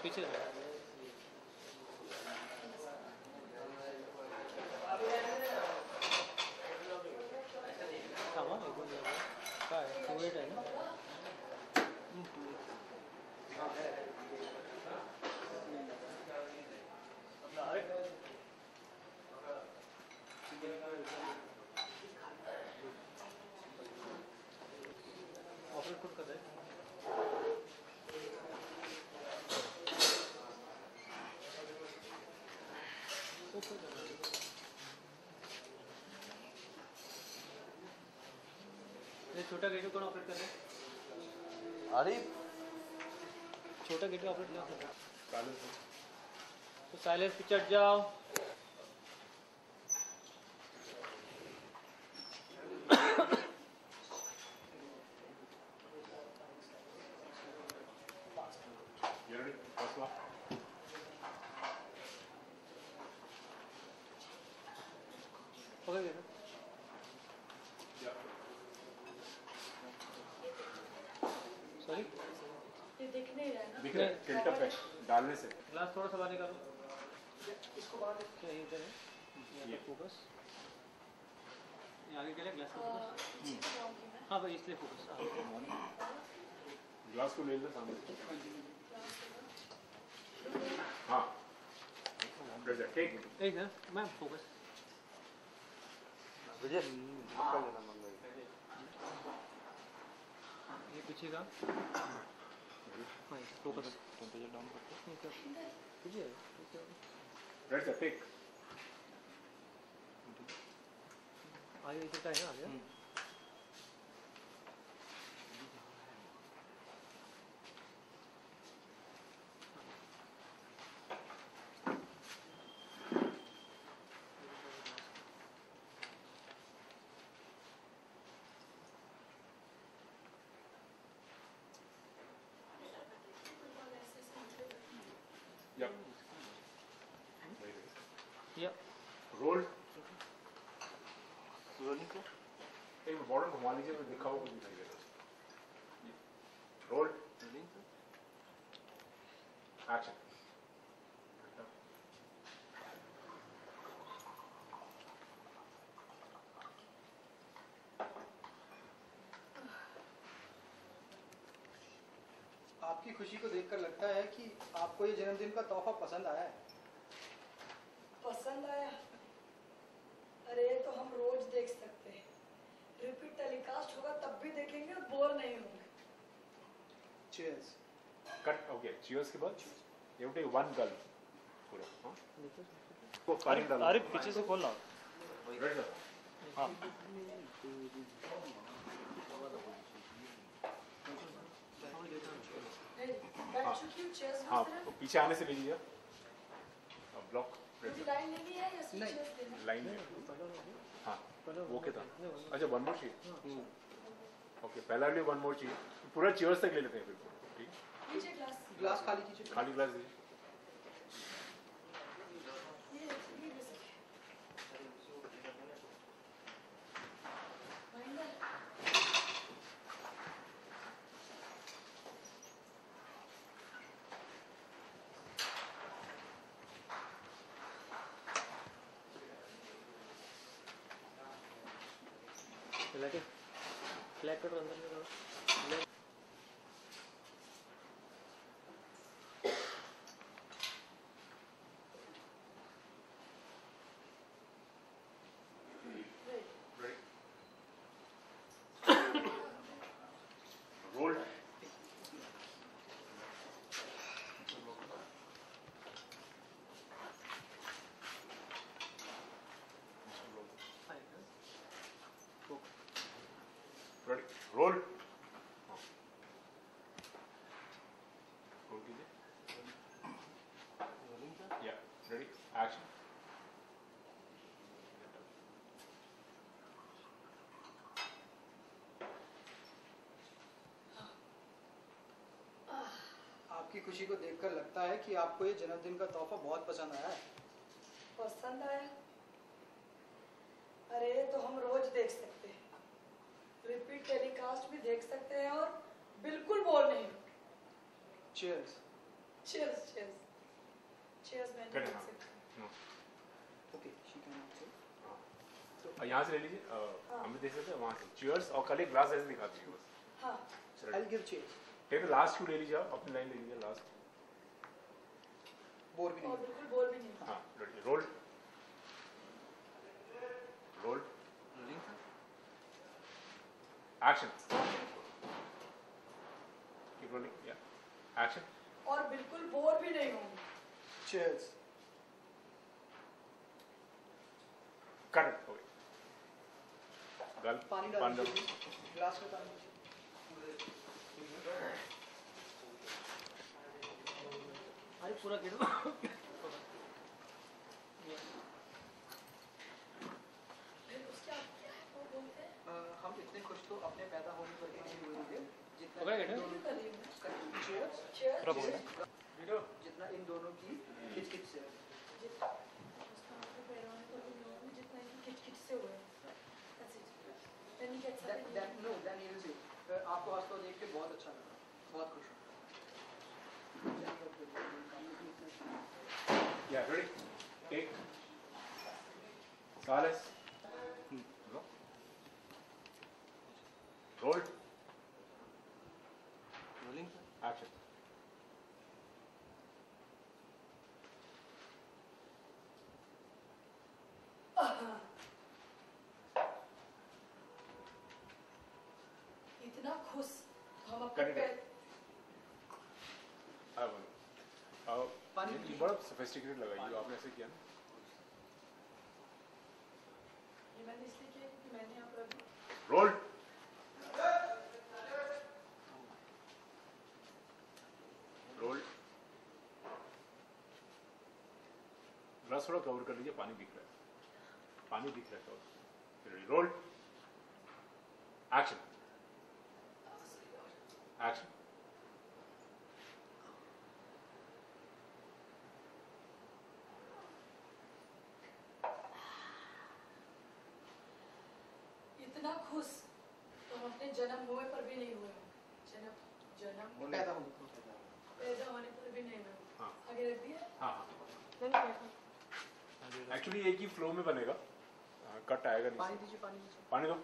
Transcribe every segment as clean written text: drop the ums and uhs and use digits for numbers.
पीछे काय वेट आहे ना ऑपरेट कुठं करताय ये छोटा गेट कौन ऑपरेट कर रहा है अरे छोटा गेट ऑपरेट नहीं कर रहा तो साइलेंस पे चढ़ जाओ पकड़ गया सॉरी ये दिख नहीं रहा है ना दिख रहा है टिल्ट अप है डालने से ग्लास थोड़ा सा बाहर निकालो इसको बाहर क्या इधर है ये फोकस ये आगे के लिए ग्लास का फोकस हाँ भाई इसलिए फोकस ग्लास को ले लो सामने हाँ ठीक एक है मैम फोकस विजय निकल जाना मंगल ये पीछे का हाँ फोकस टेंपरेचर डाउन करते पीछे रेड टिक आगे इधर का है ना आगे Yep. या रोल रोलिंग को एक बॉर्डर घुमा लीजिए तो दिखा होगा दिखाई देगा रोल रोलिंग को एक्शन आपकी खुशी को देखकर लगता है कि आपको ये जन्मदिन का तोहफा पसंद आया है। पसंद आया? अरे तो हम रोज देख सकते हैं, रिपीट टेलीकास्ट होगा तब भी देखेंगे और बोर नहीं होंगे। चीयर्स। कट ओके चीयर्स के बाद यू टेक वन गल पूरा हां को अरे अरे पीछे से खोलना रेड हाँ बैठ चुकी हूँ चेयर्स में हाँ तरफ। पीछे आने से ले लीजिए ब्लॉक मुझे लाइन लेनी है या सिर्फ नहीं। चेयर्स देना है? लाइन हाँ वो क्या था अच्छा वन मोर चाहिए ओके पहला लिए वन मोर चाहिए पूरा चेयर्स तक ले लेते हैं फिर ठीक नीचे ग्लास ग्लास खाली कीजिए। खाली ग्लास दीजिए ये बिस्किट महेंद्र लगे फ्लैग कट अंदर में डालो रोल रोल रोल कीजिए या रेडी एक्शन आपकी खुशी को देखकर लगता है कि आपको ये जन्मदिन का तोहफा बहुत पसंद आया है। पसंद आया? अरे तो हम रोज देख सकते हैं, रिपीट टेलीकास्ट भी देख सकते हैं और बिल्कुल बोर नहीं होंगे। चीयर्स। चीयर्स चीयर्स चीयर्स मैं नहीं करें, देख हाँ। सकती ओके शी कैन आंसर यहाँ से ले लीजिए हम भी देख सकते हैं वहाँ से चीयर्स और कल एक ग्लास ऐसे दिखा दीजिए बस हाँ I give cheers take the last two ले लीजिए आप अपनी लाइन ले लीजिए लास्ट बोर भी और नहीं बिल्कुल बोल भी नहीं हाँ लड़िए roll roll action keep rolling या एक्शन और बिल्कुल बोर भी नहीं होंगे चीयर्स कट इट ओके गल पानी डाल दीजिए ग्लास में पानी दीजिए अरे पूरा गिर फिर उसके बाद क्या है वो बोलते हैं हम इतने खुश तो अपने पैदा होने पर भी नहीं हुए होंगे जितना पकड़ा गया इन ना? दोनों कर रही हूँ चीयर्स चीयर्स पूरा पकड़ा। जितना इन दोनों की खिचखिच से है। जितना उसका आपको पैरवाने पर भी नहीं होंगे जितना इनकी किटकिट से हुए हैं That's it. Then he gets up and he- No, then he will say, आपको हंसता हुआ देख के बहुत अच्छा लगा बहुत खुश हूँ या ready take silence roll rolling action इतना खुश तो हम अपने Correct. पैर पानी ये पी- बड़ा सोफिस्टिकेटेड लगा ये आपने ऐसे किया ना ये मैंने इसलिए किया क्योंकि मैंने यहाँ पर अभी रोल रोल ग्लास थोड़ा कवर कर लीजिए पानी दिख रहा है पानी दिख रहा है फिर रोल एक्शन एक्शन इतना खुश तो हम अपने जन्म हुए पर भी नहीं हुए जन्म जन्म पैदा होने को पैदा होने पर भी नहीं हुए हाँ। आगे रख दिया हाँ एक्चुअली एक ही फ्लो में बनेगा कट आएगा पानी नहीं दीजिए पानी दीजिए पानी दो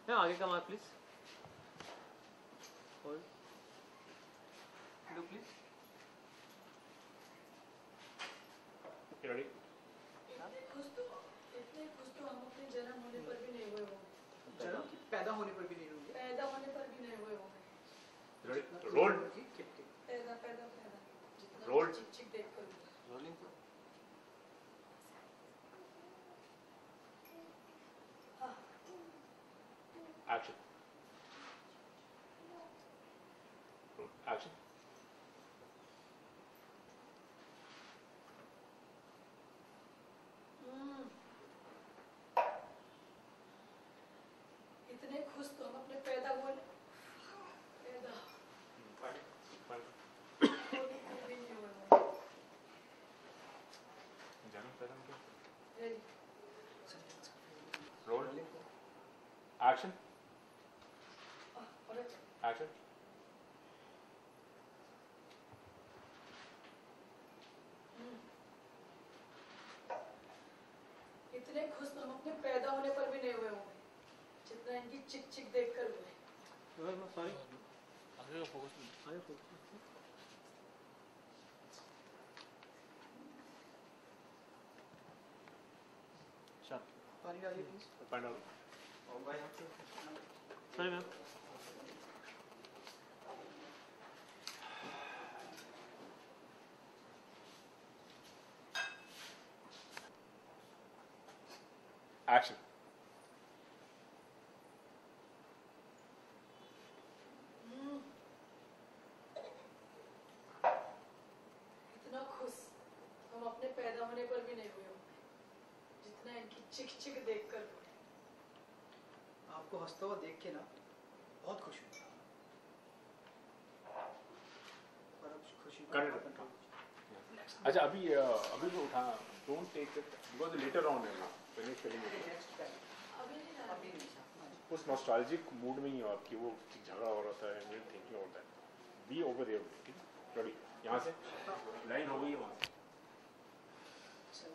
हाँ आगे का mark please hold do please ready इतने खुश तो हम अपने जन्म होने पर भी नहीं हुए होंगे पैदा होने पर भी नहीं होंगे पैदा होने पर भी नहीं हुए होंगे रेडी रोल की खिटखिट पैदा पैदा पैदा जितना Roll. चिक चिक देख कर रोलिंग हाँ एक्शन एक्शन इतने खुश तो हम अपने पैदा होने पैदा होने पर भी नहीं हुए होंगे जन्म पैदा हो गया Ready? रोल एक्शन और एक्शन इतने खुश तो हम अपने पैदा होने पर भी नहीं हुए होंगे जितना इनकी चिक चिक देख कर हुए सॉरी आगे का फोकस आगे फोकस शार्प पानी डालिए please find out sorry ma'am action इतना खुश हम अपने पैदा होने पर भी नहीं हुए होंगे जितना इनकी चिक चिक देख कर हुए आपको हंसता हुआ देख के ना बहुत खुश हूँ पर अब खुशी को Correct. कंट्रोल अच्छा अभी अभी वो उठा don't take it because later on है वो फिनिश करेंगे नेक्स्ट टाइम अभी नहीं ना अभी नहीं उस नॉस्टैल्जिक मूड में ही हो आपकी वो झगड़ा हो रहा था and thinking all that be over there ready यहाँ से लाइन हो गई है वहाँ से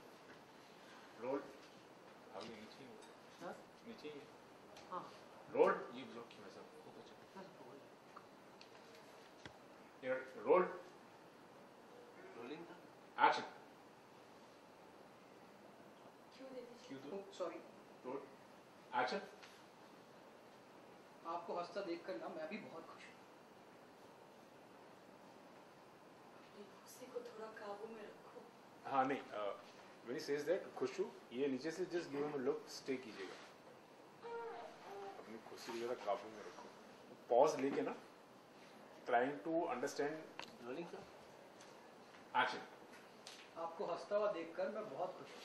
रोल आगे नीचे ही हाँ? नीचे ही हाँ रोल ये ब्लॉक किया सब रोल रोलिंग था एक्शन क्यों दे दीजिए? क्यों दो सॉरी, रोल एक्शन आपको हंसता देखकर ना मैं भी बहुत खुश हूँ। अपनी खुशी को थोड़ा काबू में रखो। हाँ नहीं when he says that खुश हूँ ये नीचे से just give him a look stay कीजिएगा अपनी खुशी को जरा काबू में रखो पॉज लेके ना trying to understand रोलिंग था action आपको हंसता हुआ देखकर मैं बहुत खुश हूँ।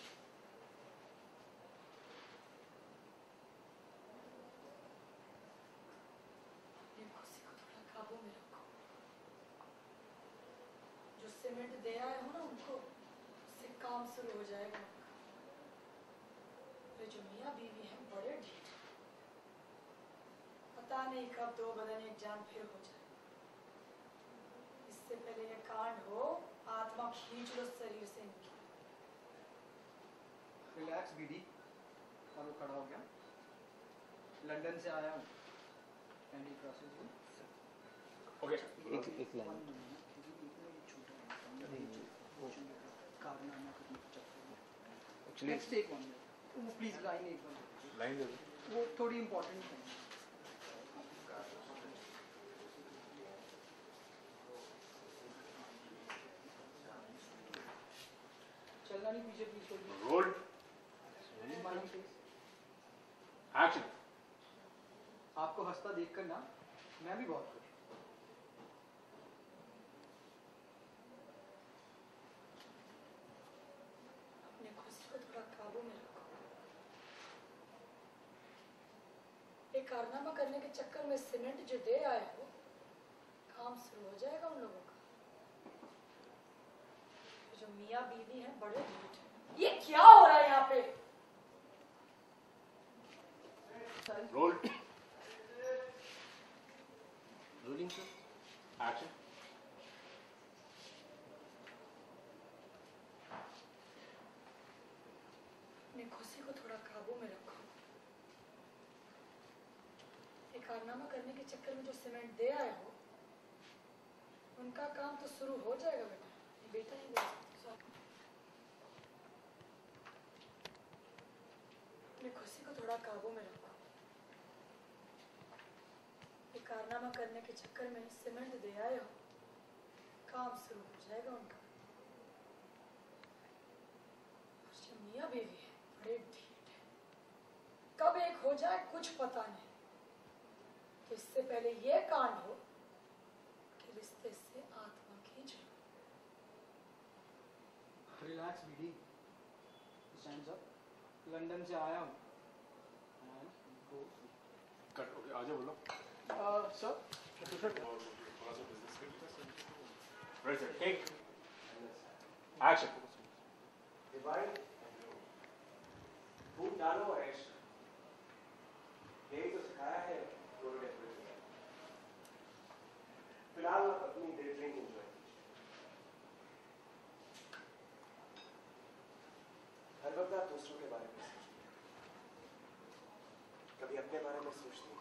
अपनी खुशी को थोड़ा काबू में रखो। जो सीमेंट दे आए हो ना उनको, उससे काम शुरू हो जाएगा उनका। वे जो मियाँ बीवी हैं बड़े ढीठ हैं। पता नहीं कब दो बदन एक जान फिर हो जाए। इससे पहले ये कांड हो, आत्मा खींच लो शरीर से इनकी। रिलैक्स बीडी। और वो खड़ा हो गया। लंदन से आया हूँ। Can you process you? okay एक लाइन कारनामा करने के चक्कर में। Actually next take one. वो प्लीज लाइन एक बार। लाइन दे दो वो थोड़ी इम्पोर्टेंट है। चलना नहीं पीछे पीछे। रोल एक्शन आपको हंसता देखकर ना मैं भी बहुत खुश हूँ। अपनी खुशी को थोड़ा काबू में रखो। एक कारनामा करने के चक्कर में सीमेंट जो दे आए हो, काम शुरू हो जाएगा उन लोगों का। जो मियाँ बीवी हैं बड़े ढीठ हैं। ये क्या हो रहा है यहाँ पे? रोल रोलिंग था एक्शन अपनी खुशी को थोड़ा काबू में रखो। एक कारनामा करने के चक्कर में जो सीमेंट दे आए हो, उनका काम तो शुरू हो जाएगा बेटा। ये बेटा ही बोल सकते हो। अपनी खुशी को थोड़ा काबू में रखो। एक कारनामा करने के चक्कर में सीमेंट दे आए हो, काम शुरू हो जाएगा उनका। और जो मियाँ बीवी है बड़े ढीठ है। कब एक हो जाए कुछ पता नहीं। तो इससे पहले ये कांड हो कि रिश्ते से आत्मा खींच लो। रिलैक्स बीडी। Stands up. लंदन से आया हूँ। कट हो गया आजा बोलो sir right sir take action divine फूट डालो और ऐश यही तो सिखाया है रोड डेकोरेशन में। फिलहाल आप अपनी डे ड्रिंक एंजॉय कीजिए। हर वक्त आप दूसरों के बारे में सोचते हैं, कभी अपने बारे में सोचते हैं।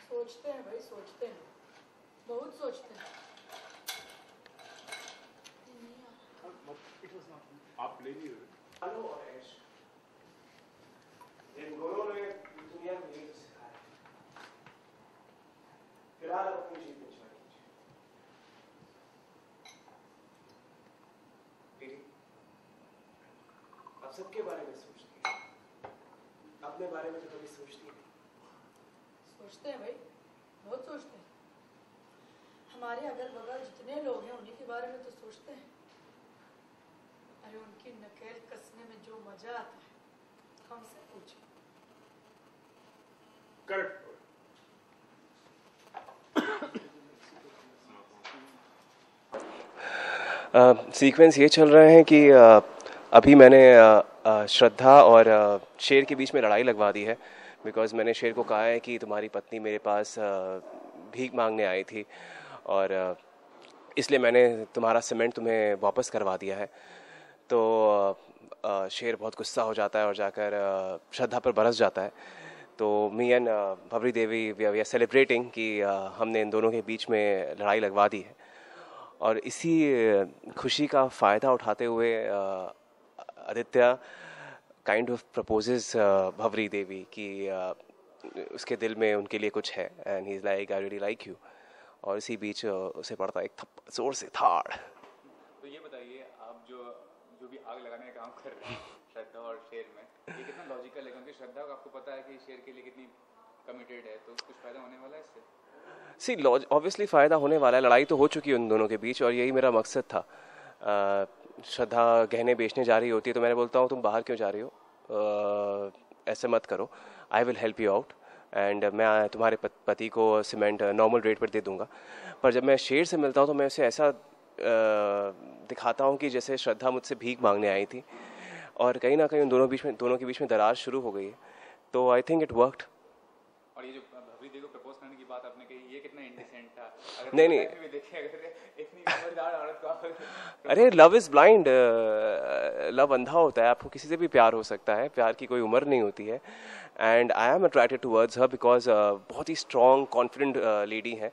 सोचते हैं भाई, सोचते हैं, बहुत सोचते हैं। इट वाज नॉट आप ले लीजिए डालो और ऐश इन दोनों ने दुनिया को यही तो सिखाया है। फिलहाल आप अपनी जीत एंजॉय कीजिए। दीदी आप सबके बारे में सोचती हैं, अपने बारे में तो कभी सोचती नहीं। सोचते हैं भाई, बहुत सोचते हैं। हमारे अगल बगल जितने लोग हैं उन्हीं के बारे में तो सोचते हैं। अरे उनकी नकेल कसने में जो मजा आता है हमसे पूछो। करेक्ट सीक्वेंस ये चल रहा है कि अभी मैंने श्रद्धा और शेर के बीच में लड़ाई लगवा दी है। बिकॉज़ मैंने शेर को कहा है कि तुम्हारी पत्नी मेरे पास भीख मांगने आई थी और इसलिए मैंने तुम्हारा सीमेंट तुम्हें वापस करवा दिया है। तो शेर बहुत गुस्सा हो जाता है और जाकर श्रद्धा पर बरस जाता है। तो me and Bhawari Devi we are celebrating कि हमने इन दोनों के बीच में लड़ाई लगवा दी है। और इसी खुशी का फ़ायदा उठाते हुए Aditya kind of proposes Bhanwari Devi कि उसके दिल में उनके लिए कुछ है and he is like I really like you. और इसी बीच उसे पड़ता एक थप्पड़, जोर से थाड़। तो ये बताइए, आप जो भी आग लगाने का काम कर रहे हैं श्रद्धा और शेर में, ये कितना लॉजिकल है? क्योंकि श्रद्धा को आपको पता है कि शेर के लिए कितनी कमिटेड है, तो कुछ फ़ायदा होने वाला है इससे? सी ऑब्वियसली फ़ायदा होने वाला है। लड़ाई तो हो चुकी है उन दोनों के बीच और यही मेरा मकसद था। श्रद्धा गहने बेचने जा रही होती है तो मैंने बोलता हूँ तुम बाहर क्यों जा रही हो, ऐसे मत करो, I will help you out and मैं तुम्हारे पति को सीमेंट नॉर्मल रेट पर दे दूंगा। पर जब मैं शेर से मिलता हूँ तो मैं उसे ऐसा दिखाता हूँ कि जैसे श्रद्धा मुझसे भीख मांगने आई थी और कहीं ना कहीं उन दोनों के बीच में दरार शुरू हो गई है। तो आई थिंक इट वर्कड। और ये जो भवरी देवी को प्रपोज करने की बात आपने कही, ये कितना इंडिसेंट था? अगर नहीं देखिए, अगर इतनी समझदार औरत को आप अरे लव इज़ ब्लाइंड, लव अंधा होता है। आपको किसी से भी प्यार हो सकता है, प्यार की कोई उम्र नहीं होती है। And I am attracted towards her because बहुत ही स्ट्रॉन्ग कॉन्फिडेंट लेडी है।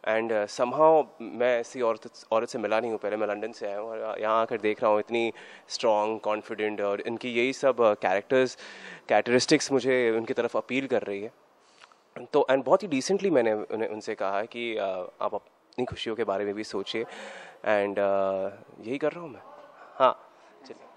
एंड समहाउ मैं ऐसी औरत से मिला नहीं हूँ पहले। मैं लंदन से आया हूँ और यहाँ आकर देख रहा हूँ इतनी स्ट्रॉन्ग कॉन्फिडेंट, और इनकी यही सब कैरेक्टरिस्टिक्स मुझे उनकी तरफ अपील कर रही है। तो एंड बहुत ही डिसेंटली मैंने उनसे कहा कि आप अपनी खुशियों के बारे में भी सोचिए एंड यही कर रहा हूँ मैं। हाँ, चलिए।